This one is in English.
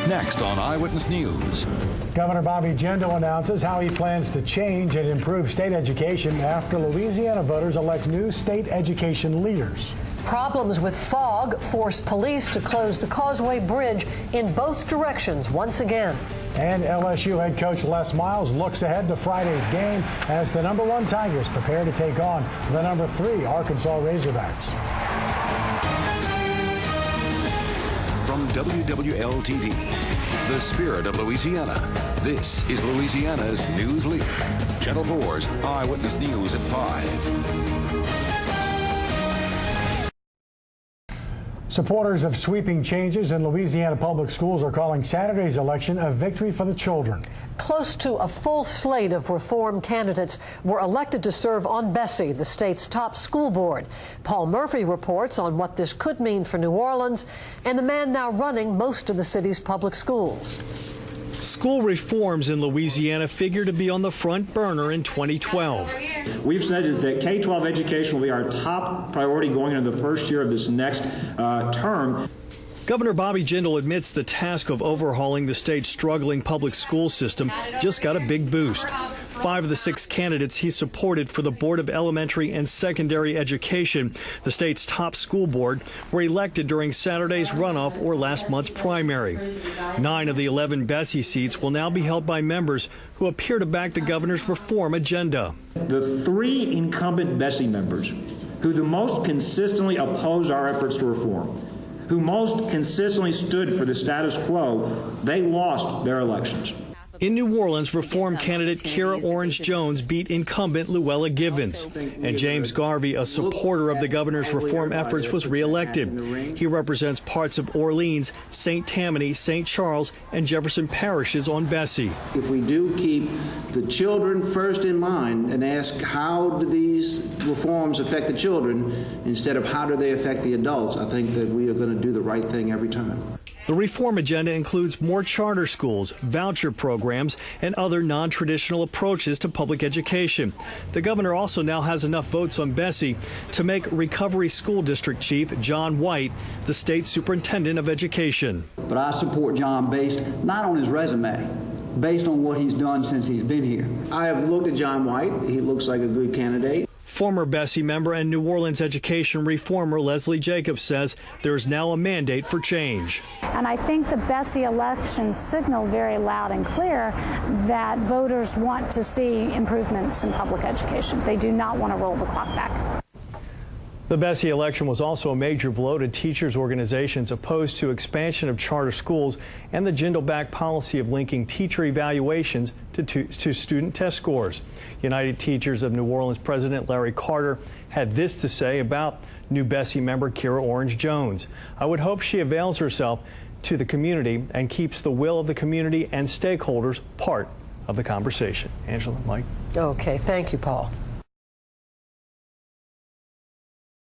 Next on Eyewitness News. Governor Bobby Jindal announces how he plans to change and improve state education after Louisiana voters elect new state education leaders. Problems with fog forced police to close the Causeway Bridge in both directions once again. And LSU head coach Les Miles looks ahead to Friday's game as the #1 Tigers prepare to take on the #3 Arkansas Razorbacks. From WWL TV, the spirit of Louisiana. This is Louisiana's news leader. Channel 4's Eyewitness News at 5. Supporters of sweeping changes in Louisiana public schools are calling Saturday's election a victory for the children. Close to a full slate of reform candidates were elected to serve on Bessie, the state's top school board. Paul Murphy reports on what this could mean for New Orleans and the man now running most of the city's public schools. School reforms in Louisiana figure to be on the front burner in 2012. We've said that K-12 education will be our top priority going into the first year of this next term. Governor Bobby Jindal admits the task of overhauling the state's struggling public school system just got a big boost. 5 of the 6 candidates he supported for the Board of Elementary and Secondary Education, the state's top school board, were elected during Saturday's runoff or last month's primary. 9 of the 11 Bessie seats will now be held by members who appear to back the governor's reform agenda. The 3 incumbent Bessie members who the most consistently oppose our efforts to reform, who most consistently stood for the status quo, they lost their elections. In New Orleans, reform candidate Kira Orange Jones beat incumbent Luella Givens. And James Garvey, a supporter of the governor's reform efforts, was reelected. He represents parts of Orleans, St. Tammany, St. Charles, and Jefferson parishes on Bessie. If we do keep the children first in mind and ask how do these reforms affect the children instead of how do they affect the adults, I think that we are going to do the right thing every time. The reform agenda includes more charter schools, voucher programs, and other non-traditional approaches to public education. The governor also now has enough votes on Bessie to make Recovery School District Chief John White the state superintendent of education. But I support John based not on his resume, based on what he's done since he's been here. I have looked at John White. He looks like a good candidate. Former Bessie member and New Orleans education reformer Leslie Jacobs says there is now a mandate for change. And I think the Bessie election signaled very loud and clear that voters want to see improvements in public education. They do not want to roll the clock back. The Bessie election was also a major blow to teachers' organizations opposed to expansion of charter schools and the Jindal-backed policy of linking teacher evaluations to student test scores. United Teachers of New Orleans President Larry Carter had this to say about new Bessie member Kira Orange Jones. "I would hope she avails herself to the community and keeps the will of the community and stakeholders part of the conversation." Angela, Mike. Okay, thank you, Paul.